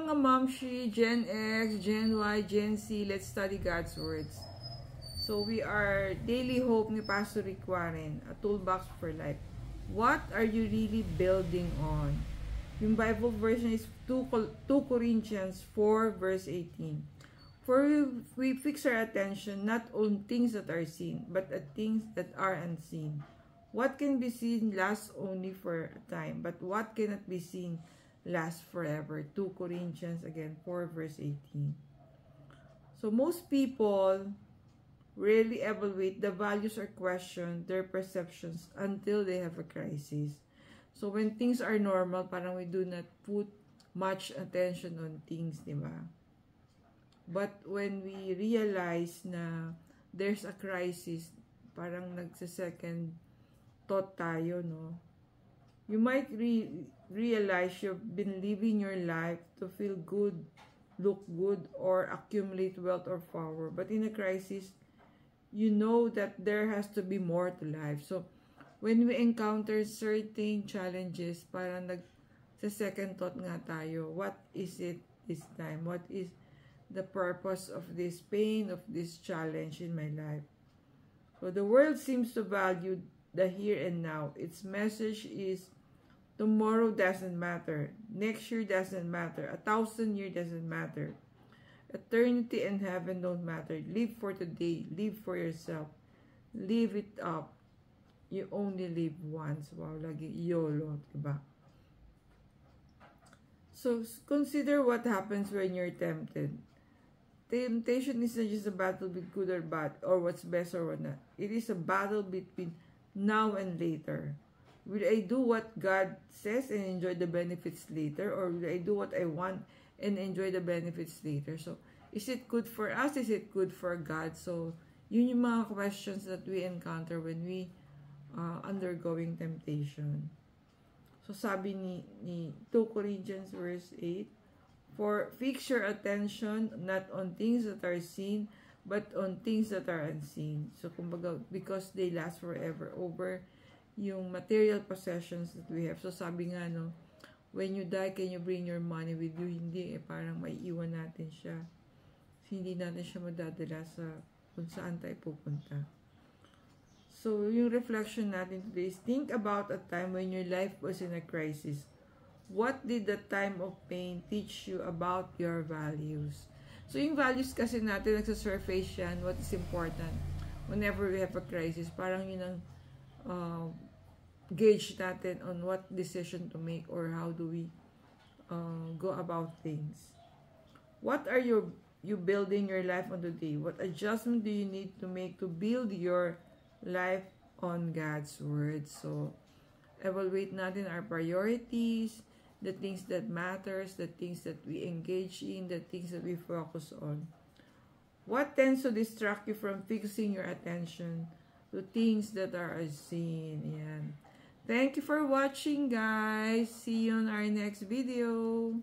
mga Momshi, Gen X, Gen Y, Gen Z, let's study God's words. So we are Daily Hope ni Pastor Rick Warren, a toolbox for life. What are you really building on? Yung Bible version is 2 Corinthians 4 verse 18. For we fix our attention not on things that are seen, but at things that are unseen. What can be seen lasts only for a time, but what cannot be seen lasts forever. 2 Corinthians again 4 verse 18. So most people rarely evaluate the values or question their perceptions until they have a crisis. So when things are normal, parang we do not put much attention on things, di ba? But when we realize na there's a crisis, parang nagsa-second thought tayo, no? You might realize you've been living your life to feel good, look good, or accumulate wealth or power. But in a crisis, you know that there has to be more to life. So, when we encounter certain challenges, parang nagsa-second thought nga tayo, what is it this time? What is the purpose of this pain, of this challenge in my life? So, the world seems to value the here and now. Its message is, tomorrow doesn't matter. Next year doesn't matter. 1,000 years doesn't matter. Eternity and heaven don't matter. Live for today. Live for yourself. Live it up. You only live once. Wow, lagi YOLO, diba? So, consider what happens when you're tempted. Temptation isn't just a battle with good or bad, or what's best or what not. It is a battle between now and later. Will I do what God says and enjoy the benefits later, or will I do what I want and enjoy the benefits later? So, is it good for us? Is it good for God? So, yun yung mga questions that we encounter when we undergoing temptation. So, sabi ni 2 Corinthians verse 8, for fix your attention not on things that are seen, but on things that are unseen. So, kumbaga, because they last forever, over yung material possessions that we have. So, sabi nga, no, when you die, can you bring your money with you? Hindi, parang maiiwan natin siya. Hindi natin siya madadala sa kung saan tayo pupunta. So, yung reflection natin today is, think about a time when your life was in a crisis. What did the time of pain teach you about your values? So, yung values kasi natin, nagsasurface yan, what is important whenever we have a crisis. Parang yun ang gauge natin on what decision to make or how do we go about things. What are you building your life on today? What adjustment do you need to make to build your life on God's Word? So, evaluate natin our priorities, the things that matters, the things that we engage in, the things that we focus on. What tends to distract you from fixing your attention to things that are unseen? Yan. Thank you for watching, guys. See you on our next video.